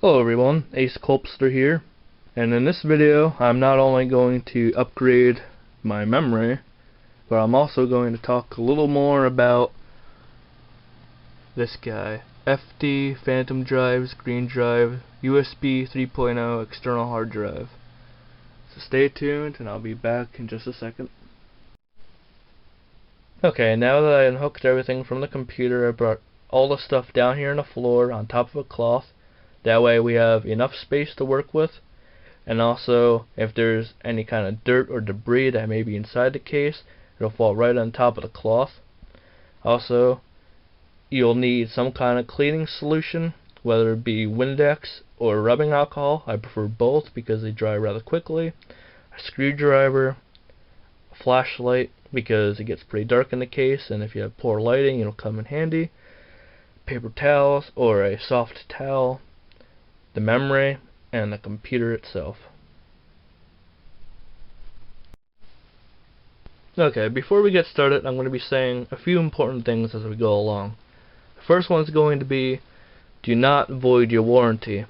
Hello everyone, AceKulpster here, and in this video I'm not only going to upgrade my memory, but I'm also going to talk a little more about this guy, FD Phantom Drives Green Drive USB 3.0 external hard drive. So stay tuned and I'll be back in just a second. Okay, now that I unhooked everything from the computer, I brought all the stuff down here on the floor on top of a cloth. That way we have enough space to work with, and also if there's any kind of dirt or debris that may be inside the case, it'll fall right on top of the cloth. Also, you'll need some kind of cleaning solution, whether it be Windex or rubbing alcohol. I prefer both because they dry rather quickly. A screwdriver, a flashlight because it gets pretty dark in the case, and if you have poor lighting it'll come in handy. Paper towels or a soft towel, the memory, and the computer itself. Okay, before we get started, I'm going to be saying a few important things as we go along. The first one is going to be, do not void your warranty.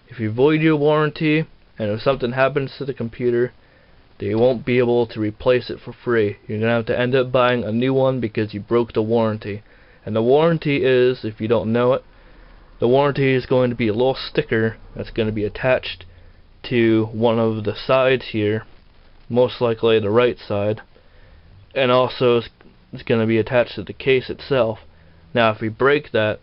If you void your warranty, and if something happens to the computer, they won't be able to replace it for free. You're going to have to end up buying a new one because you broke the warranty. And the warranty is, if you don't know it, the warranty is going to be a little sticker that's going to be attached to one of the sides here, most likely the right side, and also it's going to be attached to the case itself. Now if you break that,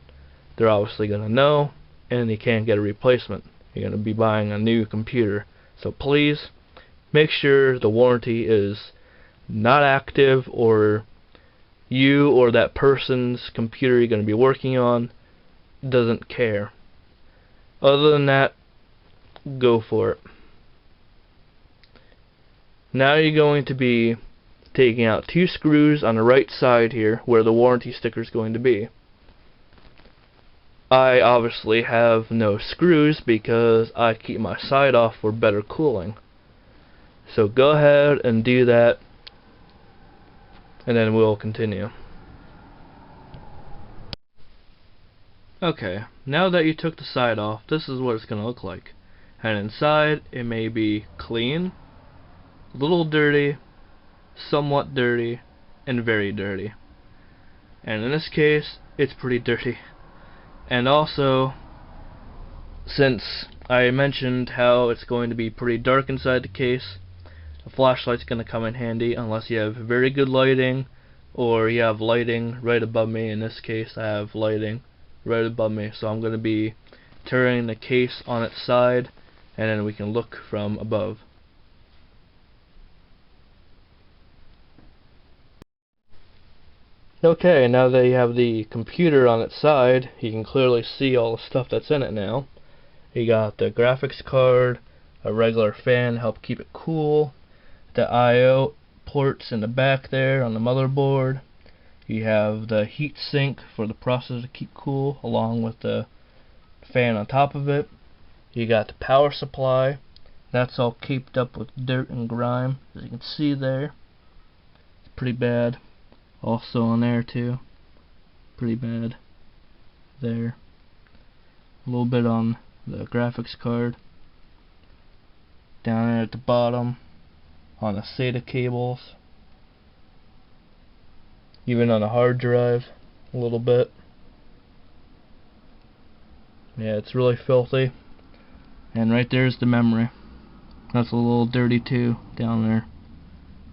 they're obviously going to know, and you can't get a replacement. You're going to be buying a new computer. So please make sure the warranty is not active, or you or that person's computer you're going to be working on doesn't care. Other than that, go for it. Now you're going to be taking out two screws on the right side here where the warranty sticker is going to be. I obviously have no screws because I keep my side off for better cooling. So go ahead and do that, and then we'll continue. Okay, now that you took the side off, this is what it's going to look like. And inside, it may be clean, a little dirty, somewhat dirty, and very dirty. And in this case, it's pretty dirty. And also, since I mentioned how it's going to be pretty dark inside the case, a flashlight's going to come in handy unless you have very good lighting, or you have lighting right above me. In this case, I have lighting right above me, so I'm going to be turning the case on its side, and then we can look from above. Okay, now that you have the computer on its side, you can clearly see all the stuff that's in it now. You got the graphics card, a regular fan to help keep it cool, the I/O ports in the back there on the motherboard. You have the heat sink for the processor to keep cool, along with the fan on top of it. You got the power supply. That's all caked up with dirt and grime, as you can see there. It's pretty bad. Also on there too. Pretty bad. There. A little bit on the graphics card. Down there at the bottom, on the SATA cables. Even on the hard drive, a little bit. Yeah, it's really filthy. And right there's the memory. That's a little dirty too, down there.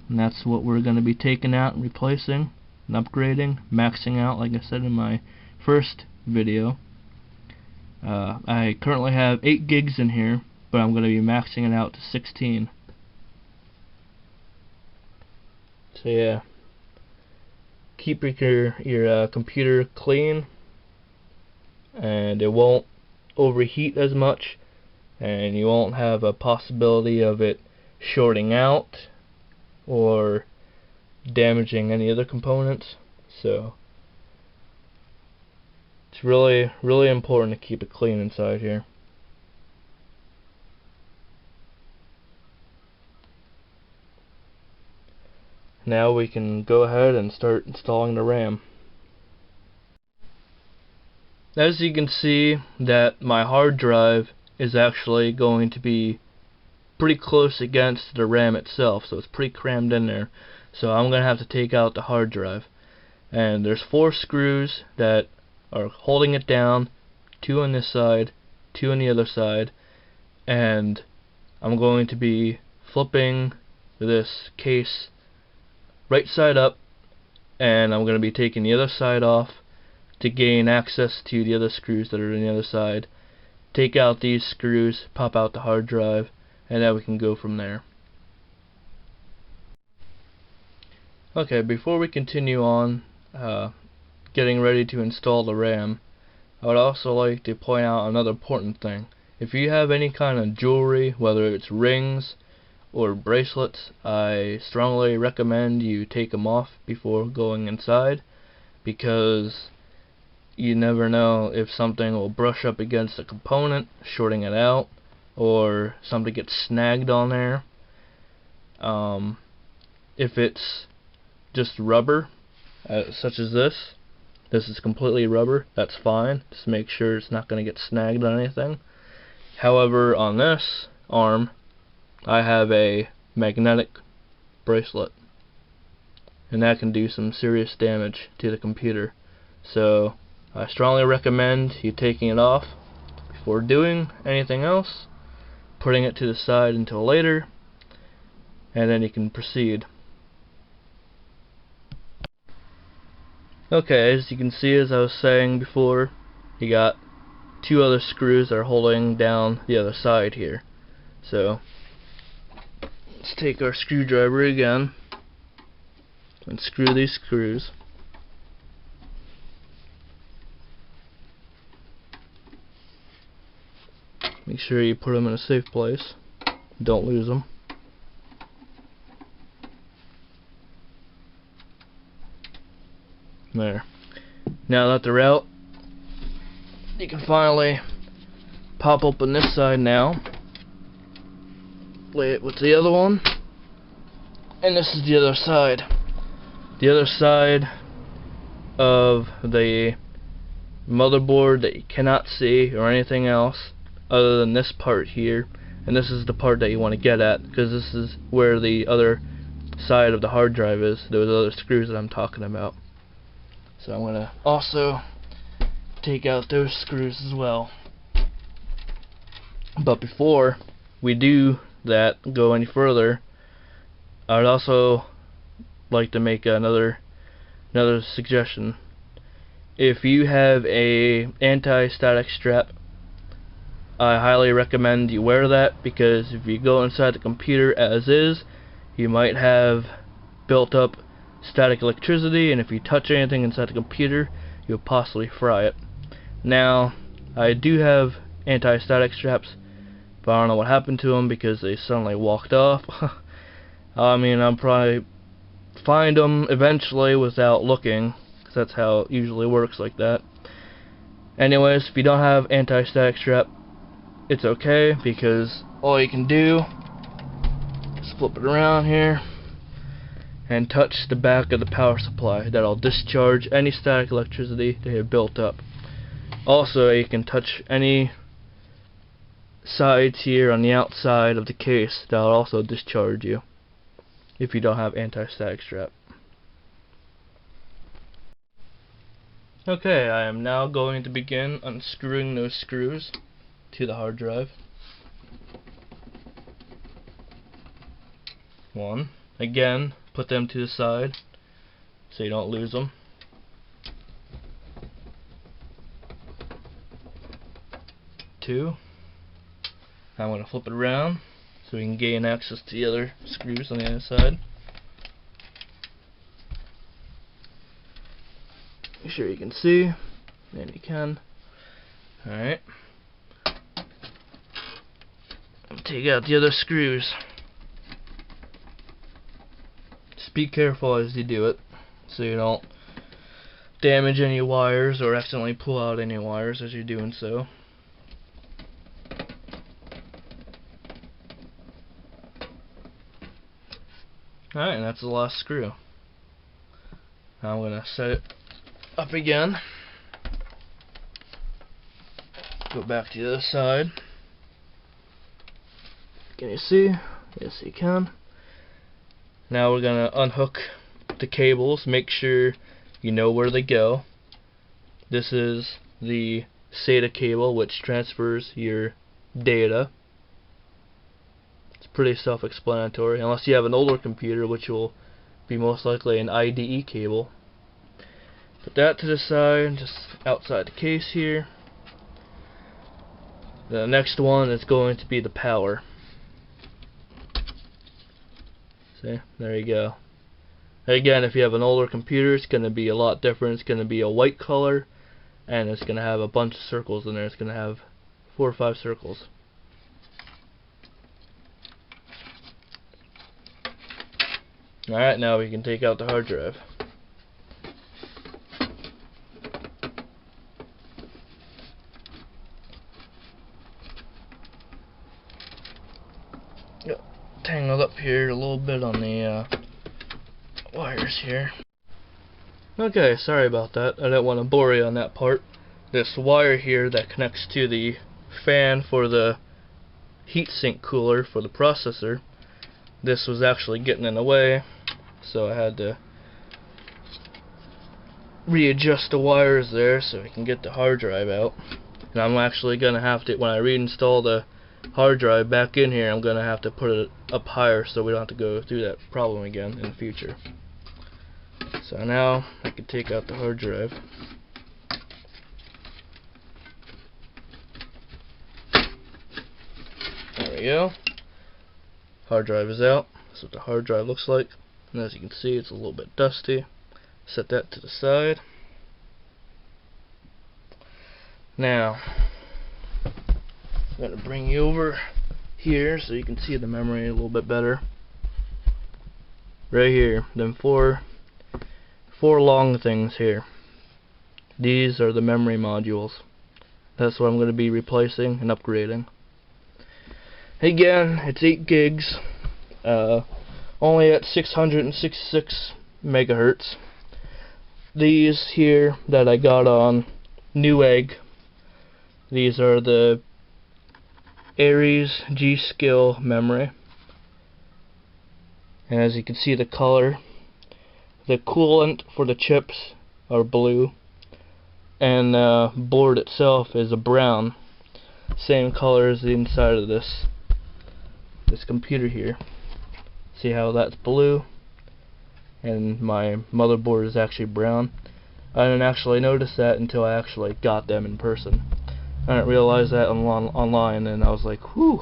And that's what we're going to be taking out and replacing and upgrading, maxing out, like I said in my first video. I currently have 8 gigs in here, but I'm going to be maxing it out to 16. So yeah. Keep your computer clean, and it won't overheat as much, and you won't have a possibility of it shorting out or damaging any other components. So it's really important to keep it clean inside here. Now we can go ahead and start installing the RAM. as you can see, that my hard drive is actually going to be pretty close against the RAM itself, so it's pretty crammed in there. So I'm going to have to take out the hard drive. And there's 4 screws that are holding it down, 2 on this side, 2 on the other side, and I'm going to be flipping this case right side up, and I'm going to be taking the other side off to gain access to the other screws that are on the other side. Take out these screws, pop out the hard drive, and then we can go from there. Okay, before we continue on getting ready to install the RAM, I would also like to point out another important thing. If you have any kind of jewelry, whether it's rings or bracelets, I strongly recommend you take them off before going inside, because you never know if something will brush up against a component, shorting it out, or something gets snagged on there. If it's just rubber, such as this is completely rubber, that's fine. Just make sure it's not going to get snagged on anything. However, on this arm, I have a magnetic bracelet, and that can do some serious damage to the computer. So I strongly recommend you taking it off before doing anything else, putting it to the side until later, and then you can proceed. Okay, as you can see, as I was saying before, you got 2 other screws that are holding down the other side here. So let's take our screwdriver again and screw these screws. Make sure you put them in a safe place. Don't lose them. There. Now that they're out, you can finally pop open this side now. Lay it with the other one. And this is the other side. The other side of the motherboard that you cannot see or anything else other than this part here, and this is the part that you want to get at, because this is where the other side of the hard drive is, those other screws that I'm talking about. So I'm going to also take out those screws as well. But before we do that, go any further, I would also like to make another suggestion. If you have a anti-static strap, I highly recommend you wear that, because if you go inside the computer as is, you might have built up static electricity, and if you touch anything inside the computer, you'll possibly fry it. Now, I do have anti-static straps, but I don't know what happened to them because they suddenly walked off. I mean, I'll probably find them eventually without looking, because that's how it usually works like that. Anyways, if you don't have anti-static strap, it's okay, because all you can do is flip it around here and touch the back of the power supply. That'll discharge any static electricity they have built up. Also, you can touch any sides here on the outside of the case. That'll also discharge you if you don't have anti-static strap. Okay, I am now going to begin unscrewing those screws to the hard drive. 1. Again, put them to the side so you don't lose them. 2. I'm going to flip it around so we can gain access to the other screws on the other side. Make sure you can see, and you can. Alright. Take out the other screws. Just be careful as you do it, so you don't damage any wires or accidentally pull out any wires as you're doing so. Alright, and that's the last screw. Now I'm going to set it up again. go back to the other side. Can you see? Yes, you can. Now we're gonna unhook the cables. Make sure you know where they go. This is the SATA cable, which transfers your data. It's pretty self-explanatory, unless you have an older computer, which will be most likely an IDE cable. Put that to the side, just outside the case here. The next one is going to be the power. See, there you go. Again, if you have an older computer, it's going to be a lot different. It's going to be a white color, and it's going to have a bunch of circles in there. It's going to have 4 or 5 circles. Alright, now we can take out the hard drive. Got tangled up here a little bit on the wires here. Okay, sorry about that. I didn't want to bore you on that part. This wire here that connects to the fan for the heatsink cooler for the processor, this was actually getting in the way, so I had to readjust the wires there so we can get the hard drive out. And I'm actually going to have to, when I reinstall the hard drive back in here, I'm going to have to put it up higher so we don't have to go through that problem again in the future. So now I can take out the hard drive. There we go. Hard drive is out. That's what the hard drive looks like. And as you can see, it's a little bit dusty. Set that to the side. Now, I'm going to bring you over here so you can see the memory a little bit better. Right here, them four long things here. These are the memory modules. That's what I'm going to be replacing and upgrading. Again, it's 8 gigs, only at 666 megahertz. These here that I got on Newegg, these are the Aries G.SKILL memory. And as you can see, the color, the coolant for the chips are blue, and the board itself is a brown, same color as the inside of this computer here. See how that's blue and my motherboard is actually brown? I didn't actually notice that until I actually got them in person. I didn't realize that online, and I was like, whew,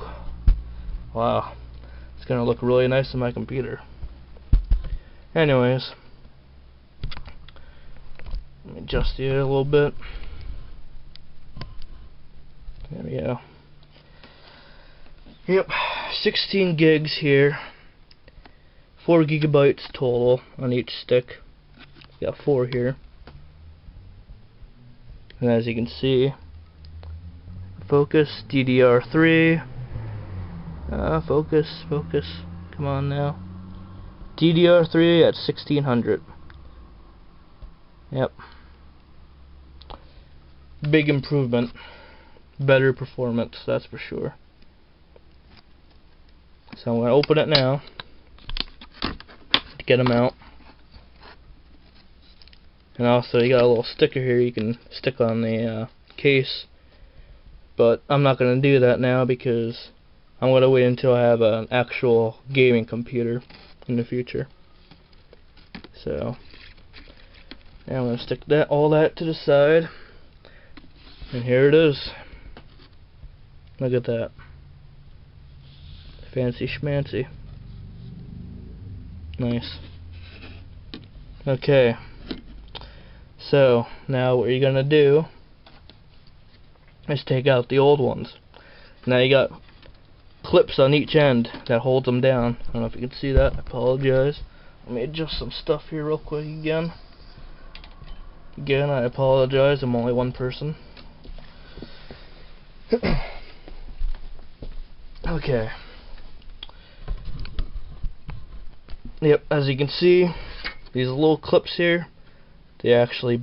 wow, it's gonna look really nice on my computer. Anyways, let me adjust you a little bit. There we go. Yep, 16 gigs here. 4 gigabytes total on each stick. Got 4 here. And as you can see, focus, DDR3. Focus, come on now. DDR3 at 1600. Yep. Big improvement. Better performance, that's for sure. So I'm going to open it now to get them out. And also you got a little sticker here you can stick on the case. But I'm not going to do that now because I'm going to wait until I have an actual gaming computer in the future. So now I'm going to stick all that to the side. And here it is. Look at that. Fancy schmancy. Nice. Okay. So now what you're gonna do is take out the old ones. Now you got clips on each end that hold them down. I don't know if you can see that. I apologize. Let me adjust some stuff here real quick again. Again, I apologize. I'm only one person. Okay. Yep, as you can see, these little clips here, they actually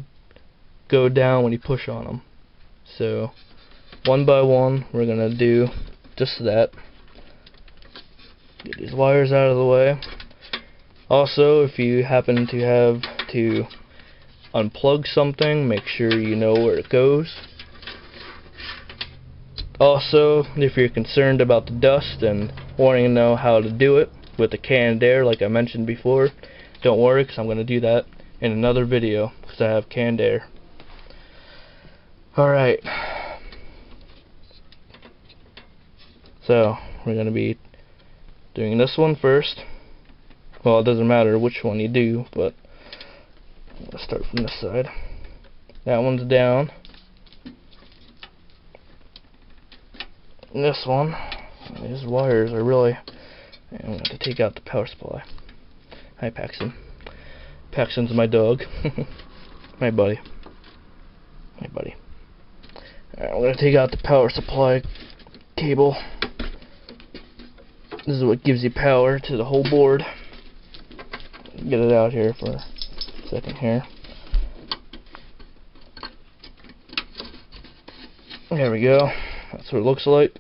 go down when you push on them. So one by one, we're gonna do just that. Get these wires out of the way. Also, if you happen to have to unplug something, make sure you know where it goes. Also, if you're concerned about the dust and wanting to know how to do it with the canned air like I mentioned before, don't worry, because I'm going to do that in another video because I have canned air. Alright, so we're going to be doing this one first. Well, it doesn't matter which one you do, but let's start from this side. That one's down. And this one, these wires are really... I'm going to have to take out the power supply. Hi, Paxton. Paxton's my dog. My buddy. My buddy. Alright, I'm going to take out the power supply cable. This is what gives you power to the whole board. Get it out here for a second here. There we go. That's what it looks like.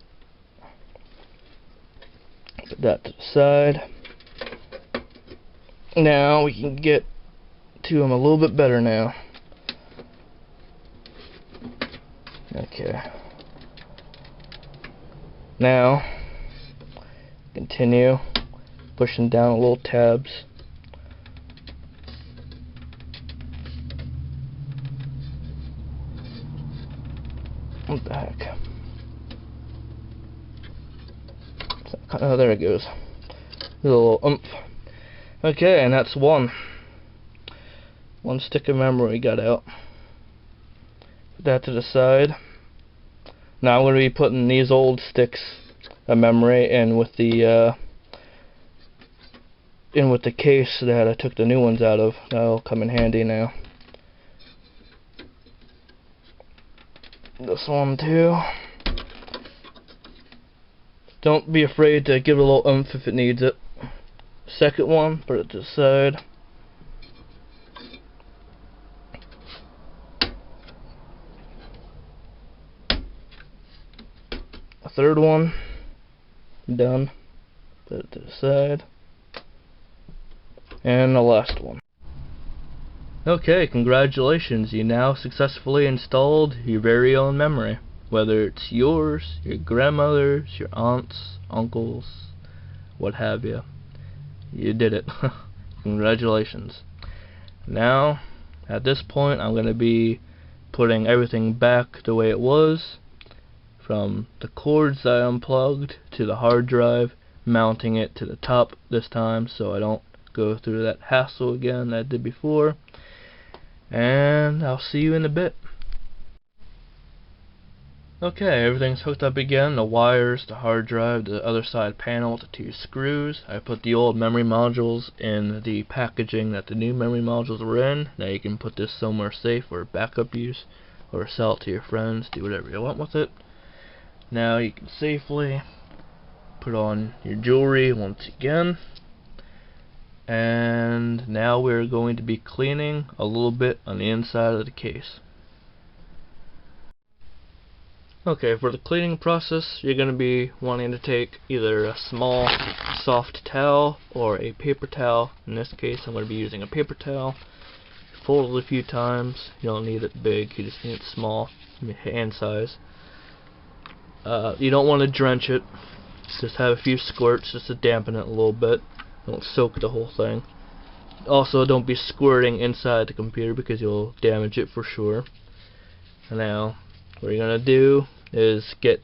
Put that to the side. Now we can get to them a little bit better now. Okay. Now, continue pushing down little tabs. What the heck? Oh, there it goes. A little oomph. Okay, and that's one stick of memory got out. Put that to the side. Now I'm going to be putting these old sticks of memory in with the case that I took the new ones out of. That'll come in handy now. This one too. Don't be afraid to give it a little oomph if it needs it. Second one, put it to the side. A third one, done. Put it to the side. And the last one. Okay, congratulations, you now successfully installed your very own memory. Whether it's yours, your grandmother's, your aunt's, uncle's, what have you. You did it. Congratulations. Now, at this point, I'm going to be putting everything back the way it was, from the cords that I unplugged to the hard drive, mounting it to the top this time so I don't go through that hassle again that I did before. And I'll see you in a bit. Okay, everything's hooked up again, the wires, the hard drive, the other side panel, the 2 screws. I put the old memory modules in the packaging that the new memory modules were in. Now you can put this somewhere safe for backup use, or sell it to your friends, do whatever you want with it. Now you can safely put on your jewelry once again. And now we're going to be cleaning a little bit on the inside of the case. Okay, for the cleaning process, you're going to be wanting to take either a small soft towel or a paper towel. In this case, I'm going to be using a paper towel. Fold it a few times. You don't need it big, you just need it small, hand size. You don't want to drench it. Just have a few squirts just to dampen it a little bit. Don't soak the whole thing. Also, don't be squirting inside the computer because you'll damage it for sure. Now, what you're going to do is get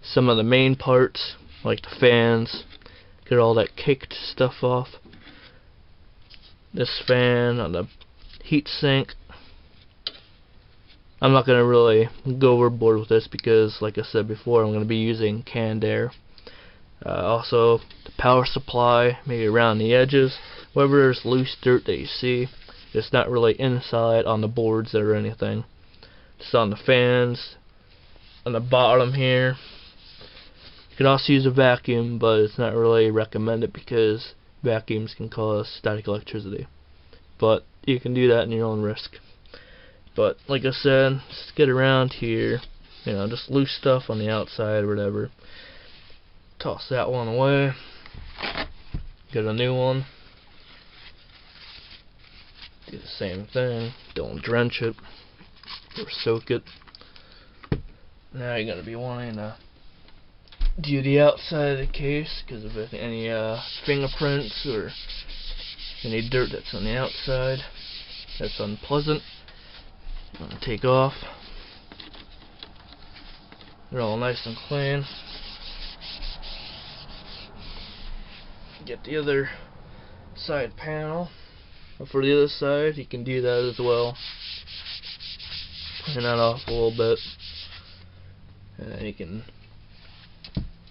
some of the main parts, like the fans, get all that caked stuff off. This fan on the heat sink. I'm not going to really go overboard with this because, like I said before, I'm going to be using canned air. Also, the power supply, maybe around the edges, wherever there's loose dirt that you see. It's not really inside on the boards or anything. Just on the fans, on the bottom here. You can also use a vacuum, but it's not really recommended because vacuums can cause static electricity. But you can do that at your own risk. But like I said, just get around here. you know, just loose stuff on the outside or whatever. Toss that one away. Get a new one. Do the same thing. Don't drench it or soak it. Now you're gonna be wanting to do the outside of the case because of any fingerprints or any dirt that's on the outside that's unpleasant. I'm gonna take off. They're all nice and clean. Get the other side panel. For the other side, you can do that as well. Clean that off a little bit, and then you can,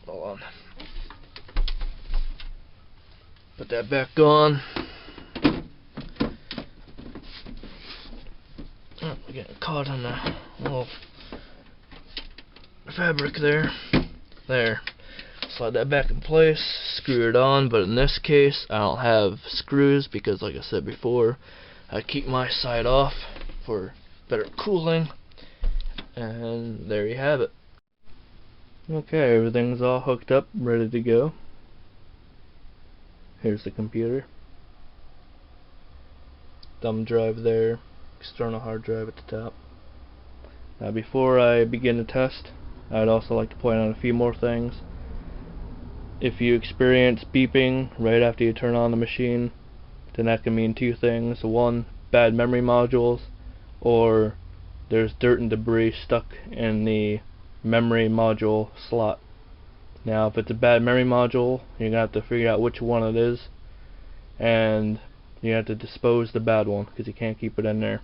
hold on, put that back on. Oh, we're getting caught on the little fabric there. There. Slide that back in place, screw it on, but in this case I don't have screws because, like I said before, I keep my side off for better cooling. And there you have it. Okay, everything's all hooked up, ready to go. Here's the computer. Thumb drive there, external hard drive at the top. Now before I begin the test, I'd also like to point out a few more things. If you experience beeping right after you turn on the machine, then that can mean two things. One, bad memory modules, or there's dirt and debris stuck in the memory module slot. Now if it's a bad memory module, you're going to have to figure out which one it is, and you have to dispose the bad one because you can't keep it in there.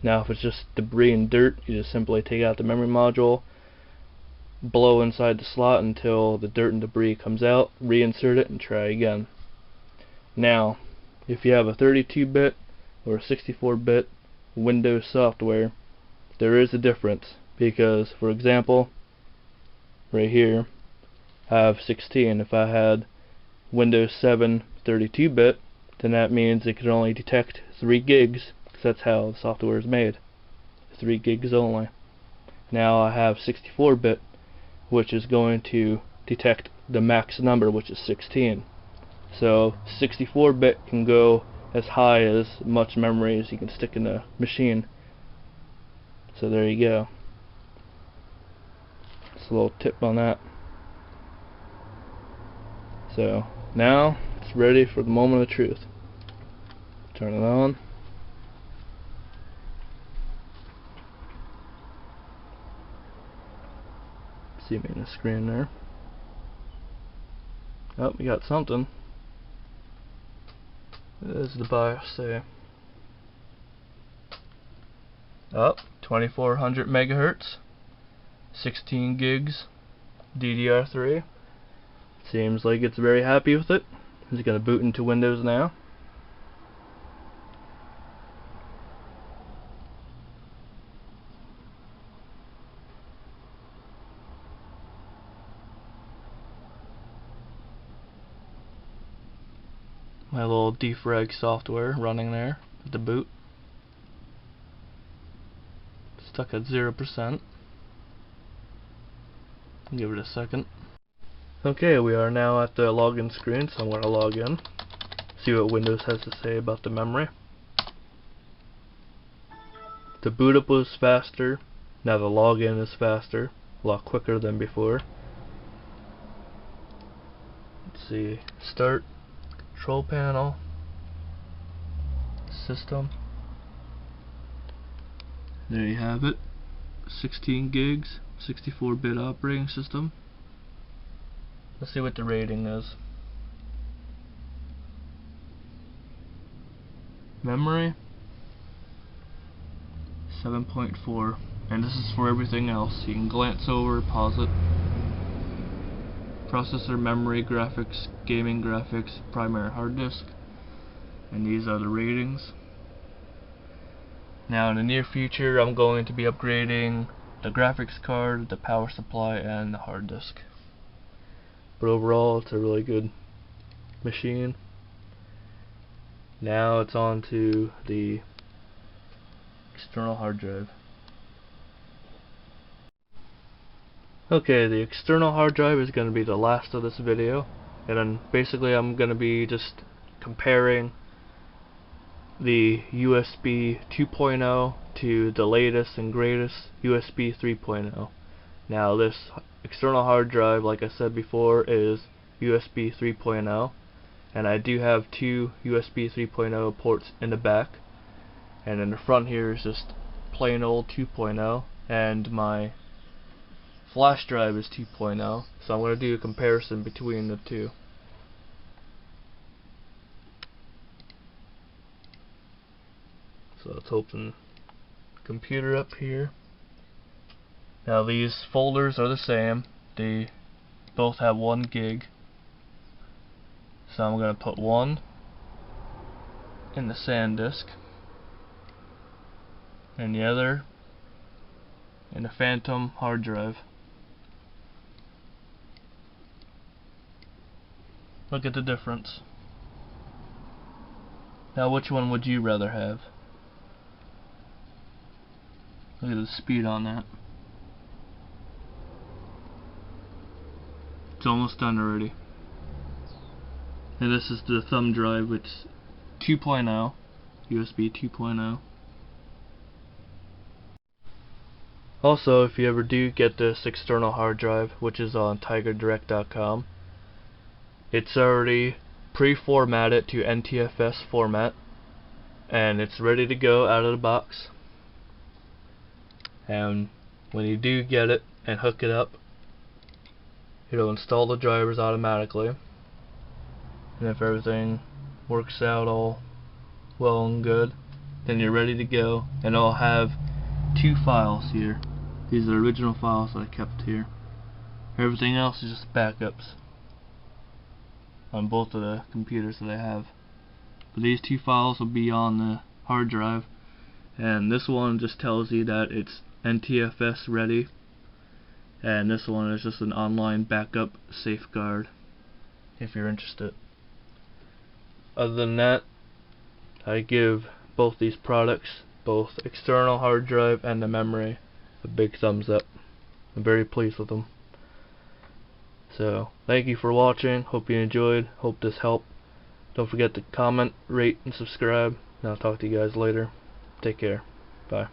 Now if it's just debris and dirt, you just simply take out the memory module, blow inside the slot until the dirt and debris comes out, reinsert it, and try again. Now, if you have a 32-bit or a 64-bit Windows software, there is a difference because, for example, right here, I have 16. If I had Windows 7 32-bit, then that means it could only detect 3 gigs because that's how the software is made. 3 gigs only. Now I have 64-bit, which is going to detect the max number, which is 16. So 64-bit can go as high as much memory as you can stick in the machine. So there you go. Just a little tip on that. So now it's ready for the moment of truth. Turn it on. See me in the screen there. Oh, we got something. There's the BIOS say. Up, 2400 megahertz, 16 gigs, DDR3. Seems like it's very happy with it. It's gonna boot into Windows now. My little defrag software running there at the boot. Stuck at 0%. Give it a second. Okay, we are now at the login screen, so I'm going to log in. See what Windows has to say about the memory. The boot up was faster. Now the login is faster. A lot quicker than before. Let's see. Start. Control panel, system. There you have it. 16 gigs, 64-bit operating system. Let's see what the rating is. Memory 7.4, and this is for everything else. You can glance over, pause it. Processor, memory, graphics, gaming graphics, primary hard disk, and these are the ratings. Now in the near future I'm going to be upgrading the graphics card, the power supply, and the hard disk. But overall it's a really good machine. Now it's on to the external hard drive. Okay, the external hard drive is going to be the last of this video, and then basically I'm going to be just comparing the USB 2.0 to the latest and greatest USB 3.0. Now this external hard drive, like I said before, is USB 3.0, and I do have two USB 3.0 ports in the back, and in the front here is just plain old 2.0, and my flash drive is 2.0, so I'm going to do a comparison between the two. So let's open the computer up here. Now these folders are the same, they both have 1 gig. So I'm going to put one in the SanDisk and the other in the Phantom hard drive. Look at the difference. Now which one would you rather have? Look at the speed on that. It's almost done already. And this is the thumb drive, which is 2.0, USB 2.0. Also, if you ever do get this external hard drive, which is on tigerdirect.com, it's already pre-formatted to NTFS format, and it's ready to go out of the box. And when you do get it and hook it up, it'll install the drivers automatically, and if everything works out all well and good, then you're ready to go. And I'll have 2 files here. These are the original files that I kept here. Everything else is just backups on both of the computers that I have. But these 2 files will be on the hard drive, and this one just tells you that it's NTFS ready, and this one is just an online backup safeguard if you're interested. Other than that, I give both these products, both external hard drive and the memory, a big thumbs up. I'm very pleased with them. So thank you for watching, hope you enjoyed, hope this helped. Don't forget to comment, rate, and subscribe, and I'll talk to you guys later. Take care. Bye.